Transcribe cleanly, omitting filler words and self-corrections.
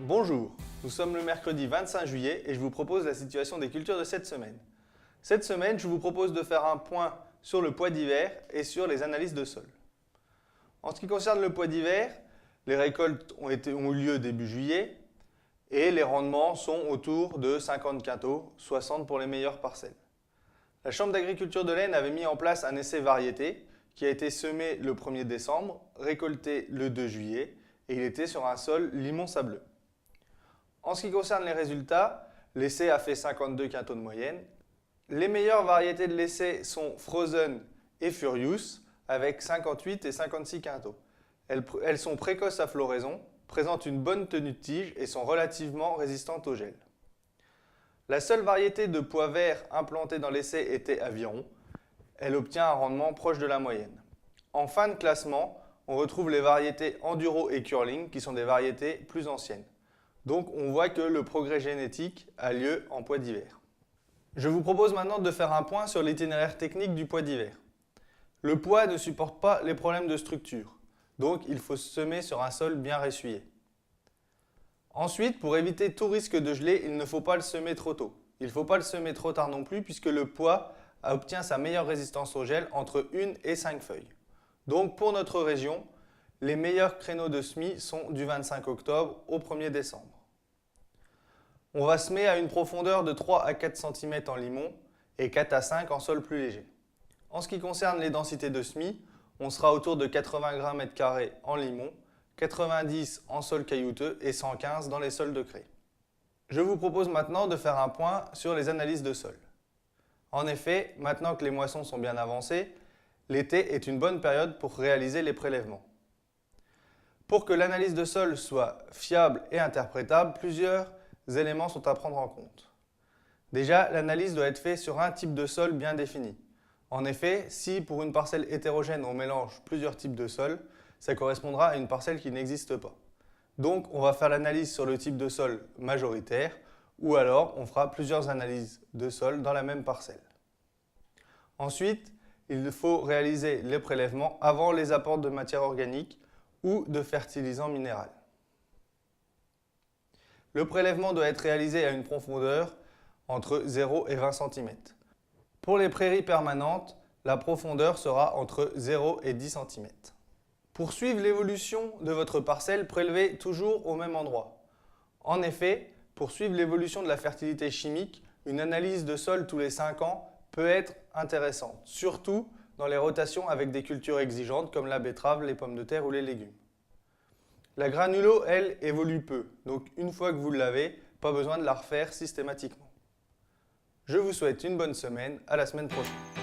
Bonjour, nous sommes le mercredi 25 juillet et je vous propose la situation des cultures de cette semaine. Cette semaine, je vous propose de faire un point sur le pois d'hiver et sur les analyses de sol. En ce qui concerne le pois d'hiver, les récoltes ont eu lieu début juillet et les rendements sont autour de 50 quintaux, 60 pour les meilleures parcelles. La Chambre d'agriculture de l'Aisne avait mis en place un essai variété qui a été semé le 1er décembre, récolté le 2 juillet et il était sur un sol limon-sableux. En ce qui concerne les résultats, l'essai a fait 52 quintaux de moyenne. Les meilleures variétés de l'essai sont Frozen et Furious avec 58 et 56 quintaux. Elles sont précoces à floraison, présentent une bonne tenue de tige et sont relativement résistantes au gel. La seule variété de pois vert implantée dans l'essai était Aviron. Elle obtient un rendement proche de la moyenne. En fin de classement, on retrouve les variétés Enduro et Curling qui sont des variétés plus anciennes. Donc on voit que le progrès génétique a lieu en pois d'hiver. Je vous propose maintenant de faire un point sur l'itinéraire technique du pois d'hiver. Le pois ne supporte pas les problèmes de structure, donc il faut semer sur un sol bien ressuyé. Ensuite, pour éviter tout risque de geler, il ne faut pas le semer trop tôt. Il ne faut pas le semer trop tard non plus puisque le pois obtient sa meilleure résistance au gel entre 1 et 5 feuilles. Donc pour notre région, les meilleurs créneaux de semis sont du 25 octobre au 1er décembre. On va semer à une profondeur de 3 à 4 cm en limon et 4 à 5 en sol plus léger. En ce qui concerne les densités de semis, on sera autour de 80 g m² en limon, 90 en sol caillouteux et 115 dans les sols de craie. Je vous propose maintenant de faire un point sur les analyses de sol. En effet, maintenant que les moissons sont bien avancées, l'été est une bonne période pour réaliser les prélèvements. Pour que l'analyse de sol soit fiable et interprétable, plusieurs éléments sont à prendre en compte. Déjà, l'analyse doit être faite sur un type de sol bien défini. En effet, si pour une parcelle hétérogène on mélange plusieurs types de sol, ça correspondra à une parcelle qui n'existe pas. Donc on va faire l'analyse sur le type de sol majoritaire ou alors on fera plusieurs analyses de sol dans la même parcelle. Ensuite, il faut réaliser les prélèvements avant les apports de matière organique ou de fertilisants minéraux. Le prélèvement doit être réalisé à une profondeur entre 0 et 20 cm. Pour les prairies permanentes, la profondeur sera entre 0 et 10 cm. Pour suivre l'évolution de votre parcelle, prélevez toujours au même endroit. En effet, pour suivre l'évolution de la fertilité chimique, une analyse de sol tous les 5 ans peut être intéressante, surtout dans les rotations avec des cultures exigeantes comme la betterave, les pommes de terre ou les légumes. La granulo, elle, évolue peu, donc une fois que vous l'avez, pas besoin de la refaire systématiquement. Je vous souhaite une bonne semaine, à la semaine prochaine.